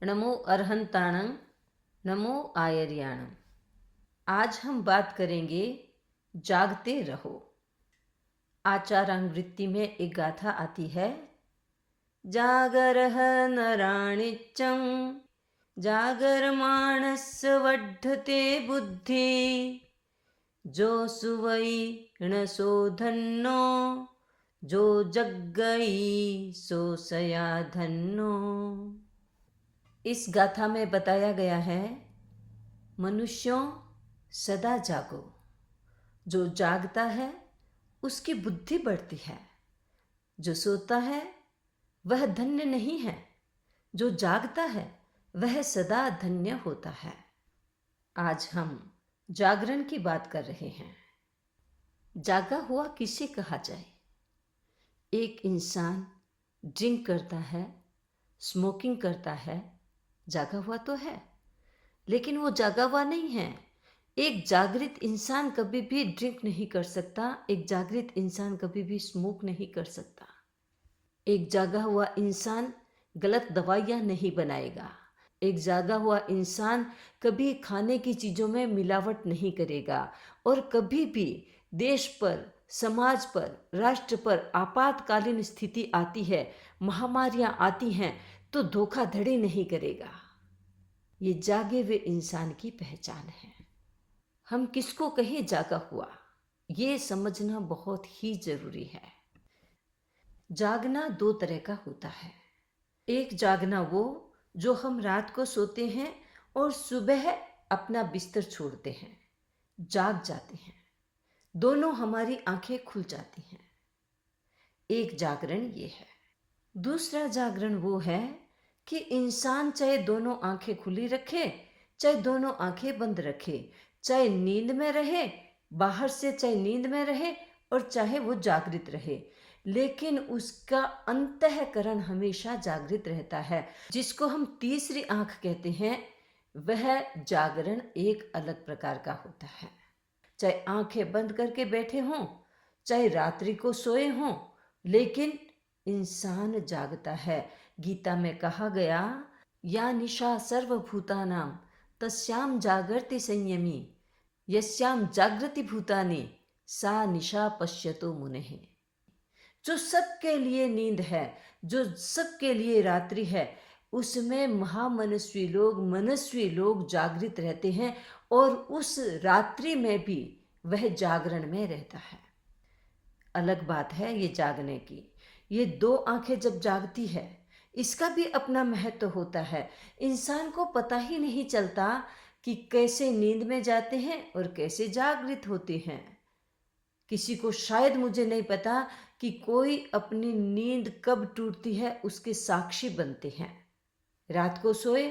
नमो अरहंताणं, नमो आयर्याणं। आज हम बात करेंगे जागते रहो। आचारानुवृत्ति में एक गाथा आती है, जागरः नराणिच्चं जागरमाणस्य वर्धते बुद्धि जो सुवै णसो धन्नो जो जग्गई सो सया धन्नो। इस गाथा में बताया गया है, मनुष्यों सदा जागो। जो जागता है उसकी बुद्धि बढ़ती है, जो सोता है वह धन्य नहीं है, जो जागता है वह सदा धन्य होता है। आज हम जागरण की बात कर रहे हैं। जागा हुआ किसे कहा जाए? एक इंसान ड्रिंक करता है, स्मोकिंग करता है, जागा हुआ तो है, लेकिन वो जागा हुआ नहीं है। एक जागृत इंसान कभी भी ड्रिंक नहीं कर सकता, एक जागृत इंसान कभी भी स्मोक नहीं कर सकता। एक जागा हुआ इंसान गलत दवाइयाँ नहीं बनाएगा। एक जागा हुआ इंसान कभी खाने की चीज़ों में मिलावट नहीं करेगा और कभी भी देश पर, समाज पर, राष्ट्र पर आपातकालीन स्थिति आती है, महामारियाँ आती हैं तो धोखाधड़ी नहीं करेगा। ये जागे हुए इंसान की पहचान है। हम किसको कहें जागा हुआ, ये समझना बहुत ही जरूरी है। जागना दो तरह का होता है। एक जागना वो जो हम रात को सोते हैं और सुबह अपना बिस्तर छोड़ते हैं, जाग जाते हैं, दोनों हमारी आंखें खुल जाती हैं। एक जागरण ये है। दूसरा जागरण वो है कि इंसान चाहे दोनों आंखें खुली रखे, चाहे दोनों आंखें बंद रखे, चाहे नींद में रहे, बाहर से चाहे नींद में रहे और चाहे वो जागृत रहे, लेकिन उसका अंतःकरण हमेशा जागृत रहता है। जिसको हम तीसरी आंख कहते हैं, वह जागरण एक अलग प्रकार का होता है। चाहे आंखें बंद करके बैठे हों, चाहे रात्रि को सोए हों, लेकिन इंसान जागता है। गीता में कहा गया, या निशा सर्वभूतानां तस्याम जागर्ति संयमी यस्याम जागृति भूतानि सा निशा पश्यतो मुनेः। जो सबके लिए नींद है, जो सबके लिए रात्रि है, उसमें मनस्वी लोग जागृत रहते हैं और उस रात्रि में भी वह जागरण में रहता है। अलग बात है ये जागने की। ये दो आंखें जब जागती है, इसका भी अपना महत्व होता है। इंसान को पता ही नहीं चलता कि कैसे नींद में जाते हैं और कैसे जागृत होते हैं। किसी को शायद, मुझे नहीं पता, कि कोई अपनी नींद कब टूटती है उसके साक्षी बनते हैं। रात को सोए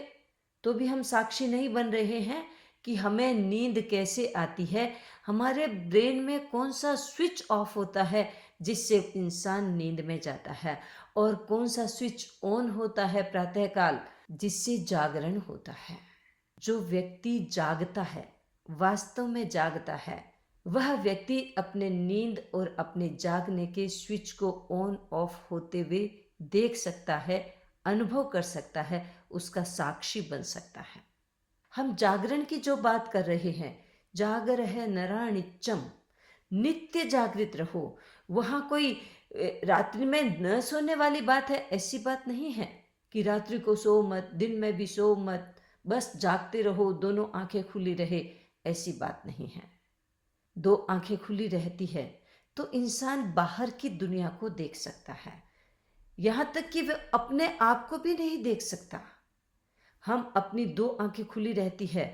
तो भी हम साक्षी नहीं बन रहे हैं कि हमें नींद कैसे आती है, हमारे ब्रेन में कौन सा स्विच ऑफ होता है जिससे इंसान नींद में जाता है, और कौन सा स्विच ऑन होता है प्रातःकाल जिससे जागरण होता है। जो व्यक्ति जागता है, वास्तव में जागता है, वह व्यक्ति अपने नींद और अपने जागने के स्विच को ऑन ऑफ होते हुए देख सकता है, अनुभव कर सकता है, उसका साक्षी बन सकता है। हम जागरण की जो बात कर रहे हैं, जागरः नराणिच्चं, नित्य जागृत रहो। वहाँ कोई रात्रि में न सोने वाली बात है, ऐसी बात नहीं है कि रात्रि को सो मत, दिन में भी सो मत, बस जागते रहो, दोनों आंखें खुली रहे, ऐसी बात नहीं है। दो आंखें खुली रहती है तो इंसान बाहर की दुनिया को देख सकता है, यहाँ तक कि वह अपने आप को भी नहीं देख सकता। हम अपनी दो आंखें खुली रहती है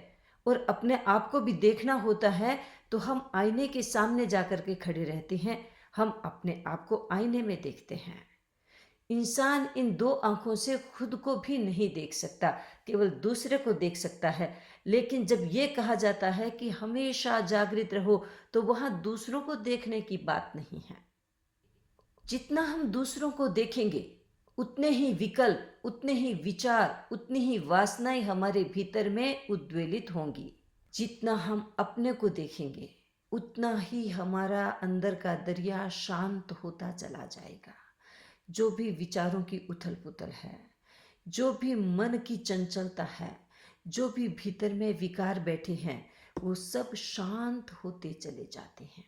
और अपने आप को भी देखना होता है तो हम आईने के सामने जाकर के खड़े रहते हैं, हम अपने आप को आईने में देखते हैं। इंसान इन दो आंखों से खुद को भी नहीं देख सकता, केवल दूसरे को देख सकता है। लेकिन जब ये कहा जाता है कि हमेशा जागृत रहो, तो वहां दूसरों को देखने की बात नहीं है। जितना हम दूसरों को देखेंगे, उतने ही विकल्प, उतने ही विचार, उतनी ही वासनाएं हमारे भीतर में उद्वेलित होंगी। जितना हम अपने को देखेंगे, उतना ही हमारा अंदर का दरिया शांत होता चला जाएगा। जो भी विचारों की उथल पुथल है, जो भी मन की चंचलता है, जो भी भीतर में विकार बैठे हैं, वो सब शांत होते चले जाते हैं,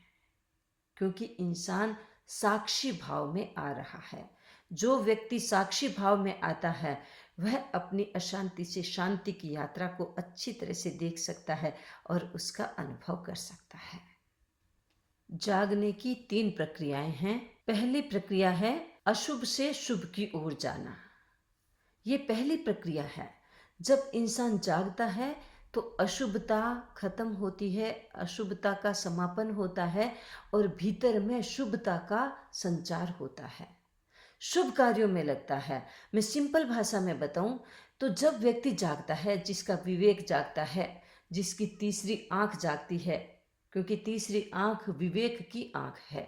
क्योंकि इंसान साक्षी भाव में आ रहा है। जो व्यक्ति साक्षी भाव में आता है वह अपनी अशांति से शांति की यात्रा को अच्छी तरह से देख सकता है और उसका अनुभव कर सकता है। जागने की 3 प्रक्रियाएं हैं। पहली प्रक्रिया है अशुभ से शुभ की ओर जाना। ये पहली प्रक्रिया है। जब इंसान जागता है तो अशुभता खत्म होती है, अशुभता का समापन होता है और भीतर में शुभता का संचार होता है, शुभ कार्यों में लगता है। मैं सिंपल भाषा में बताऊं तो जब व्यक्ति जागता है, जिसका विवेक जागता है, जिसकी तीसरी आंख जागती है, क्योंकि तीसरी आंख विवेक की आंख है,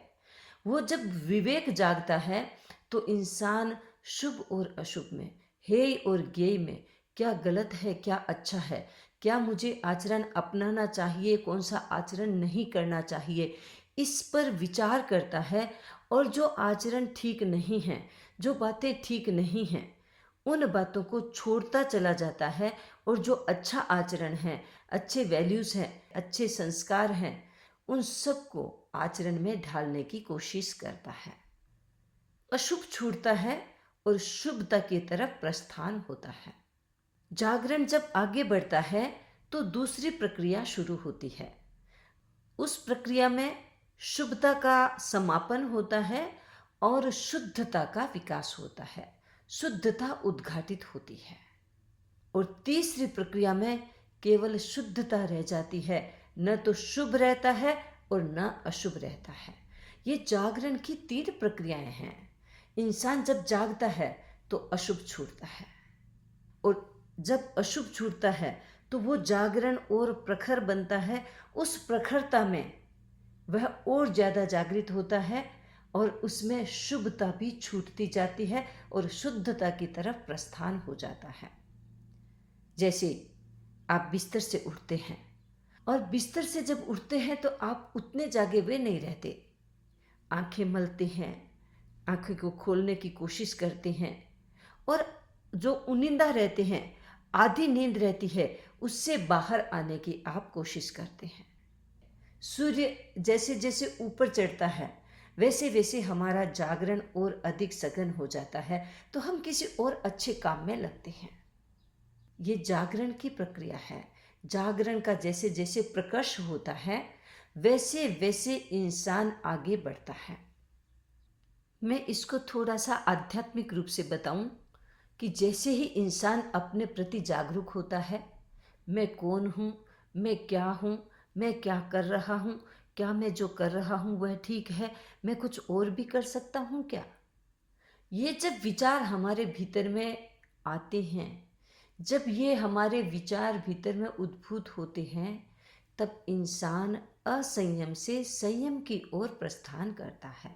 वो जब विवेक जागता है तो इंसान शुभ और अशुभ में, हेय और गेय में, क्या गलत है क्या अच्छा है, क्या मुझे आचरण अपनाना चाहिए, कौन सा आचरण नहीं करना चाहिए, इस पर विचार करता है। और जो आचरण ठीक नहीं है, जो बातें ठीक नहीं हैं, उन बातों को छोड़ता चला जाता है और जो अच्छा आचरण है, अच्छे वैल्यूज़ हैं, अच्छे संस्कार हैं, उन सब को आचरण में ढालने की कोशिश करता है। अशुभ छूटता है और शुभता की तरफ प्रस्थान होता है। जागरण जब आगे बढ़ता है तो दूसरी प्रक्रिया शुरू होती है। उस प्रक्रिया में शुभता का समापन होता है और शुद्धता का विकास होता है, शुद्धता उद्घाटित होती है। और तीसरी प्रक्रिया में केवल शुद्धता रह जाती है, न तो शुभ रहता है और न अशुभ रहता है। ये जागरण की 3 प्रक्रियाएं हैं। इंसान जब जागता है तो अशुभ छूटता है, और जब अशुभ छूटता है तो वो जागरण और प्रखर बनता है। उस प्रखरता में वह और ज़्यादा जागृत होता है और उसमें शुभता भी छूटती जाती है और शुद्धता की तरफ प्रस्थान हो जाता है। जैसे आप बिस्तर से उठते हैं, और बिस्तर से जब उठते हैं तो आप उतने जागे हुए नहीं रहते, आंखें मलते हैं, आंखें को खोलने की कोशिश करते हैं, और जो उनिंदा रहते हैं, आधी नींद रहती है, उससे बाहर आने की आप कोशिश करते हैं। सूर्य जैसे जैसे ऊपर चढ़ता है वैसे वैसे हमारा जागरण और अधिक सघन हो जाता है, तो हम किसी और अच्छे काम में लगते हैं। ये जागरण की प्रक्रिया है। जागरण का जैसे जैसे प्रकर्ष होता है वैसे वैसे इंसान आगे बढ़ता है। मैं इसको थोड़ा सा आध्यात्मिक रूप से बताऊं कि जैसे ही इंसान अपने प्रति जागरूक होता है, मैं कौन हूँ, मैं क्या हूँ, मैं क्या कर रहा हूँ, क्या मैं जो कर रहा हूँ वह ठीक है, मैं कुछ और भी कर सकता हूँ क्या, ये जब विचार हमारे भीतर में आते हैं, जब ये हमारे विचार भीतर में उद्भूत होते हैं, तब इंसान असंयम से संयम की ओर प्रस्थान करता है,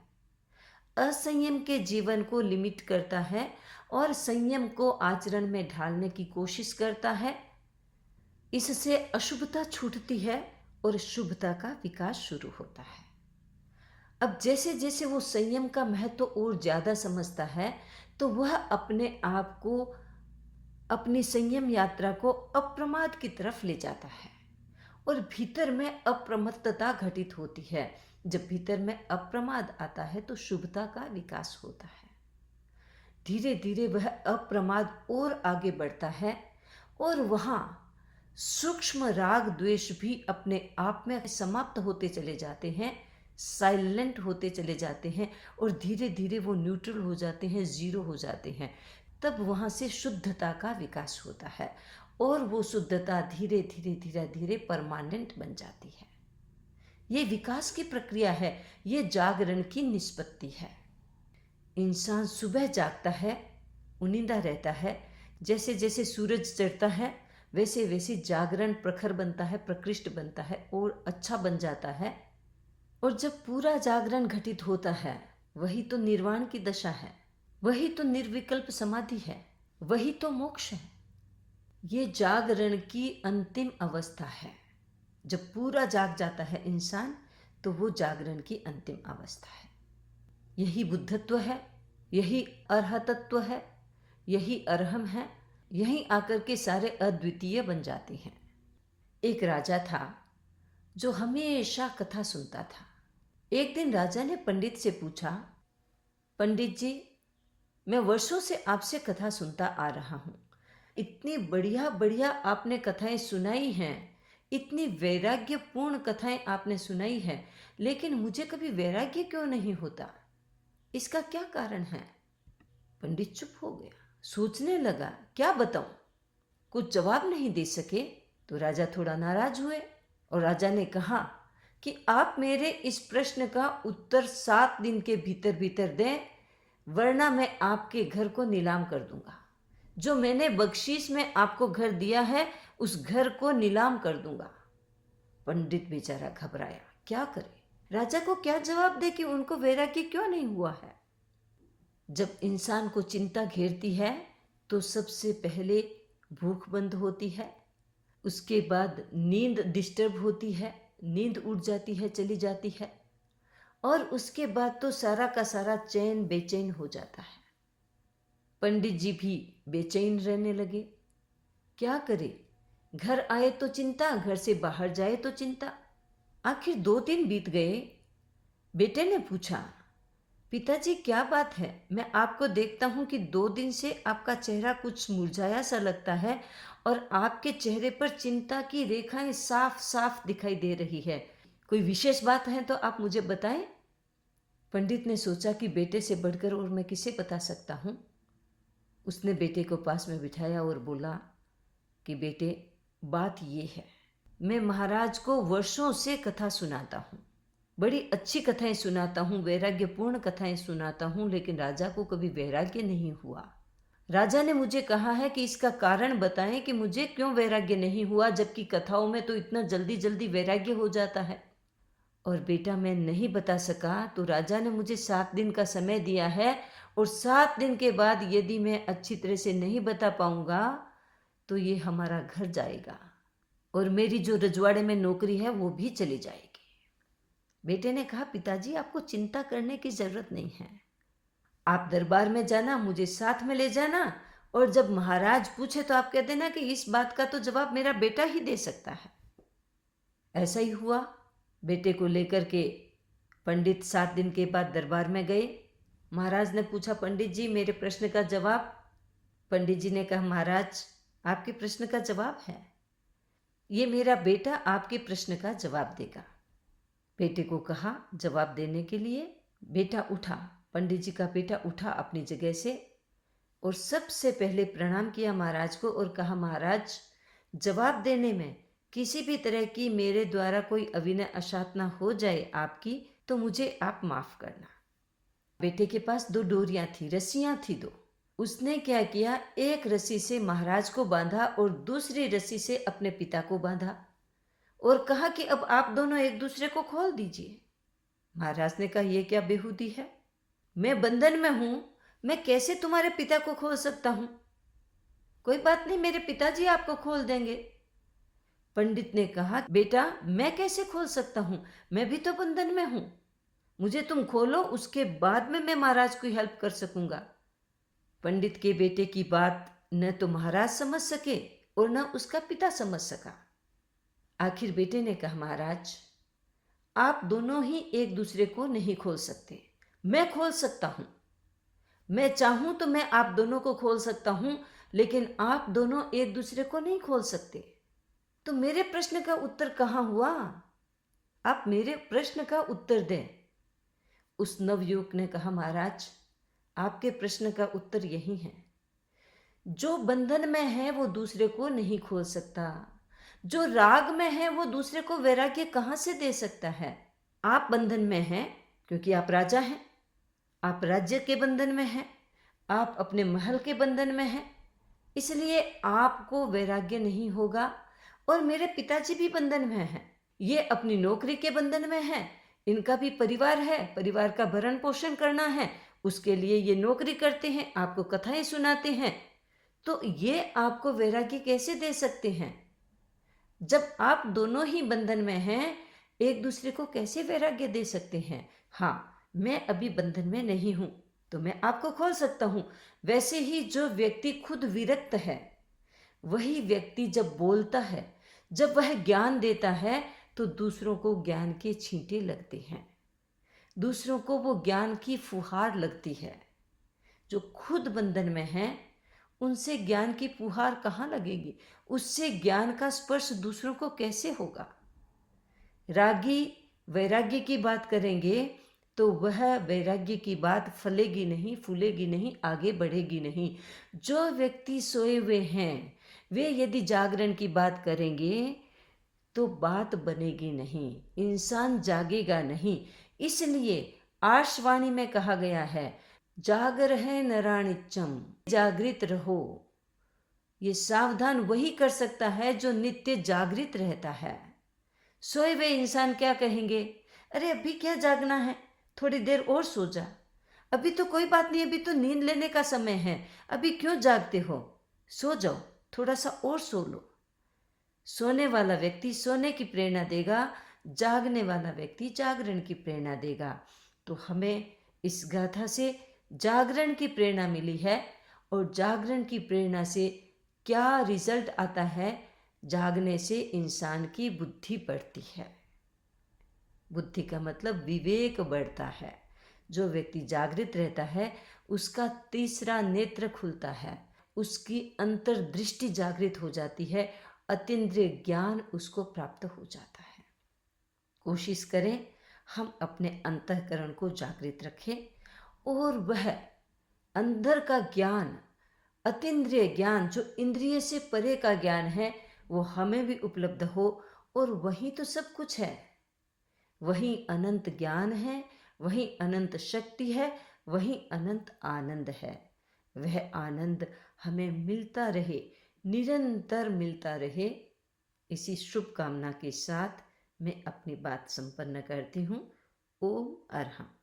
असंयम के जीवन को लिमिट करता है और संयम को आचरण में ढालने की कोशिश करता है। इससे अशुभता छूटती है और शुभता का विकास शुरू होता है। अब जैसे जैसे वो संयम का महत्व और ज़्यादा समझता है, तो वह अपने आप को, अपनी संयम यात्रा को अप्रमाद की तरफ ले जाता है और भीतर में अप्रमत्तता घटित होती है। जब भीतर में अप्रमाद आता है तो शुभता का विकास होता है। धीरे धीरे वह अप्रमाद और आगे बढ़ता है और वहाँ सूक्ष्म राग द्वेष भी अपने आप में समाप्त होते चले जाते हैं, साइलेंट होते चले जाते हैं और धीरे धीरे वो न्यूट्रल हो जाते हैं, जीरो हो जाते हैं। तब वहाँ से शुद्धता का विकास होता है और वो शुद्धता धीरे धीरे धीरे धीरे परमानेंट बन जाती है। ये विकास की प्रक्रिया है, ये जागरण की निष्पत्ति है। इंसान सुबह जागता है, उनिंदा रहता है, जैसे जैसे सूरज चढ़ता है वैसे वैसे जागरण प्रखर बनता है, प्रकृष्ट बनता है और अच्छा बन जाता है। और जब पूरा जागरण घटित होता है, वही तो निर्वाण की दशा है, वही तो निर्विकल्प समाधि है, वही तो मोक्ष है। ये जागरण की अंतिम अवस्था है। जब पूरा जाग जाता है इंसान, तो वो जागरण की अंतिम अवस्था है। यही बुद्धत्व है, यही अरहतत्व है, यही अरहम है, यहीं आकर के सारे अद्वितीय बन जाते हैं। एक राजा था जो हमेशा कथा सुनता था। एक दिन राजा ने पंडित से पूछा, पंडित जी, मैं वर्षों से आपसे कथा सुनता आ रहा हूँ। इतनी बढ़िया बढ़िया आपने कथाएं सुनाई हैं, इतनी वैराग्यपूर्ण कथाएं आपने सुनाई है, लेकिन मुझे कभी वैराग्य क्यों नहीं होता? इसका क्या कारण है? पंडित चुप हो गया, सोचने लगा क्या बताऊं। कुछ जवाब नहीं दे सके तो राजा थोड़ा नाराज हुए और राजा ने कहा कि आप मेरे इस प्रश्न का उत्तर 7 दिन के भीतर भीतर दें, वरना मैं आपके घर को नीलाम कर दूंगा। जो मैंने बख्शीश में आपको घर दिया है उस घर को नीलाम कर दूंगा। पंडित बेचारा घबराया, क्या करे, राजा को क्या जवाब दे कि उनको वैराग्य क्यों नहीं हुआ है। जब इंसान को चिंता घेरती है तो सबसे पहले भूख बंद होती है, उसके बाद नींद डिस्टर्ब होती है, नींद उड़ जाती है, चली जाती है, और उसके बाद तो सारा का सारा चैन बेचैन हो जाता है। पंडित जी भी बेचैन रहने लगे। क्या करे, घर आए तो चिंता, घर से बाहर जाए तो चिंता। आखिर 2 दिन बीत गए। बेटे ने पूछा, पिताजी क्या बात है, मैं आपको देखता हूं कि 2 दिन से आपका चेहरा कुछ मुरझाया सा लगता है और आपके चेहरे पर चिंता की रेखाएं साफ साफ दिखाई दे रही है। कोई विशेष बात है तो आप मुझे बताएं। पंडित ने सोचा कि बेटे से बढ़कर और मैं किसे बता सकता हूं। उसने बेटे को पास में बिठाया और बोला कि बेटे, बात ये है, मैं महाराज को वर्षों से कथा सुनाता हूँ, बड़ी अच्छी कथाएं सुनाता हूँ, वैराग्यपूर्ण कथाएं सुनाता हूँ, लेकिन राजा को कभी वैराग्य नहीं हुआ। राजा ने मुझे कहा है कि इसका कारण बताएं कि मुझे क्यों वैराग्य नहीं हुआ, जबकि कथाओं में तो इतना जल्दी जल्दी वैराग्य हो जाता है। और बेटा, मैं नहीं बता सका तो राजा ने मुझे 7 दिन का समय दिया है, और 7 दिन के बाद यदि मैं अच्छी तरह से नहीं बता पाऊंगा तो ये हमारा घर जाएगा और मेरी जो रजवाड़े में नौकरी है वो भी चली जाएगी। बेटे ने कहा, पिताजी आपको चिंता करने की जरूरत नहीं है, आप दरबार में जाना, मुझे साथ में ले जाना, और जब महाराज पूछे तो आप कह देना कि इस बात का तो जवाब मेरा बेटा ही दे सकता है। ऐसा ही हुआ। बेटे को लेकर के पंडित 7 दिन के बाद दरबार में गए। महाराज ने पूछा, पंडित जी मेरे प्रश्न का जवाब। पंडित जी ने कहा, महाराज आपके प्रश्न का जवाब है, ये मेरा बेटा आपके प्रश्न का जवाब देगा। बेटे को कहा जवाब देने के लिए। बेटा उठा, पंडित जी का बेटा उठा अपनी जगह से और सबसे पहले प्रणाम किया महाराज को और कहा, महाराज जवाब देने में किसी भी तरह की मेरे द्वारा कोई अविनय अशातना हो जाए आपकी तो मुझे आप माफ करना। बेटे के पास 2 डोरियां थी, रस्सियां थी 2। उसने क्या किया, एक रस्सी से महाराज को बांधा और दूसरी रस्सी से अपने पिता को बांधा और कहा कि अब आप दोनों एक दूसरे को खोल दीजिए। महाराज ने कहा, यह क्या बेहूदी है, मैं बंधन में हूं, मैं कैसे तुम्हारे पिता को खोल सकता हूं? कोई बात नहीं, मेरे पिताजी आपको खोल देंगे। पंडित ने कहा, बेटा मैं कैसे खोल सकता हूं, मैं भी तो बंधन में हूं, मुझे तुम खोलो, उसके बाद में मैं महाराज की हेल्प कर सकूंगा। पंडित के बेटे की बात न तो महाराज समझ सके और न उसका पिता समझ सका। आखिर बेटे ने कहा, महाराज आप दोनों ही एक दूसरे को नहीं खोल सकते, मैं खोल सकता हूं, मैं चाहूं तो मैं आप दोनों को खोल सकता हूं, लेकिन आप दोनों एक दूसरे को नहीं खोल सकते। तो मेरे प्रश्न का उत्तर कहां हुआ? आप मेरे प्रश्न का उत्तर दें। उस नवयुवक ने कहा, महाराज आपके प्रश्न का उत्तर यही है, जो बंधन में है वो दूसरे को नहीं खोल सकता, जो राग में है वो दूसरे को वैराग्य कहां से दे सकता है? आप बंधन में हैं क्योंकि आप राजा हैं, आप राज्य के बंधन में हैं, आप अपने महल के बंधन में हैं, इसलिए आपको वैराग्य नहीं होगा। और मेरे पिताजी भी बंधन में हैं, ये अपनी नौकरी के बंधन में हैं, इनका भी परिवार है, परिवार का भरण पोषण करना है, उसके लिए ये नौकरी करते हैं, आपको कथाएं सुनाते हैं, तो ये आपको वैराग्य कैसे दे सकते हैं? जब आप दोनों ही बंधन में हैं, एक दूसरे को कैसे वैराग्य दे सकते हैं? हाँ, मैं अभी बंधन में नहीं हूं, तो मैं आपको खोल सकता हूं। वैसे ही जो व्यक्ति खुद विरक्त है, वही व्यक्ति जब बोलता है, जब वह ज्ञान देता है, तो दूसरों को ज्ञान के छींटे लगते हैं, दूसरों को वो ज्ञान की फुहार लगती है। जो खुद बंधन में है, उनसे ज्ञान की फुहार कहाँ लगेगी? उससे ज्ञान का स्पर्श दूसरों को कैसे होगा? रागी वैराग्य की बात करेंगे तो वह वैराग्य की बात फलेगी नहीं, फूलेगी नहीं, आगे बढ़ेगी नहीं। जो व्यक्ति सोए हुए हैं, वे यदि जागरण की बात करेंगे तो बात बनेगी नहीं, इंसान जागेगा नहीं। इसलिए आर्षवाणी में कहा गया है, जागर है नराणिचम, जागृत रहो। ये सावधान वही कर सकता है जो नित्य जागृत रहता है। सोए हुए इंसान क्या कहेंगे? अरे अभी क्या जागना है, थोड़ी देर और सो जा, अभी तो कोई बात नहीं, अभी तो नींद लेने का समय है, अभी क्यों जागते हो, सो जाओ, थोड़ा सा और सो लो। सोने वाला व्यक्ति सोने की प्रेरणा देगा, जागने वाला व्यक्ति जागरण की प्रेरणा देगा। तो हमें इस गाथा से जागरण की प्रेरणा मिली है, और जागरण की प्रेरणा से क्या रिजल्ट आता है? जागने से इंसान की बुद्धि बढ़ती है। बुद्धि का मतलब विवेक बढ़ता है। जो व्यक्ति जागृत रहता है, उसका तीसरा नेत्र खुलता है, उसकी अंतर्दृष्टि जागृत हो जाती है, अतीन्द्रिय ज्ञान उसको प्राप्त हो जाता है। कोशिश करें हम अपने अंतःकरण को जागृत रखें, और वह अंदर का ज्ञान, अतीन्द्रिय ज्ञान, जो इंद्रिय से परे का ज्ञान है, वो हमें भी उपलब्ध हो। और वही तो सब कुछ है, वही अनंत ज्ञान है, वही अनंत शक्ति है, वही अनंत आनंद है। वह आनंद हमें मिलता रहे, निरंतर मिलता रहे। इसी शुभ कामना के साथ मैं अपनी बात संपन्न करती हूँ। ओम अरहम।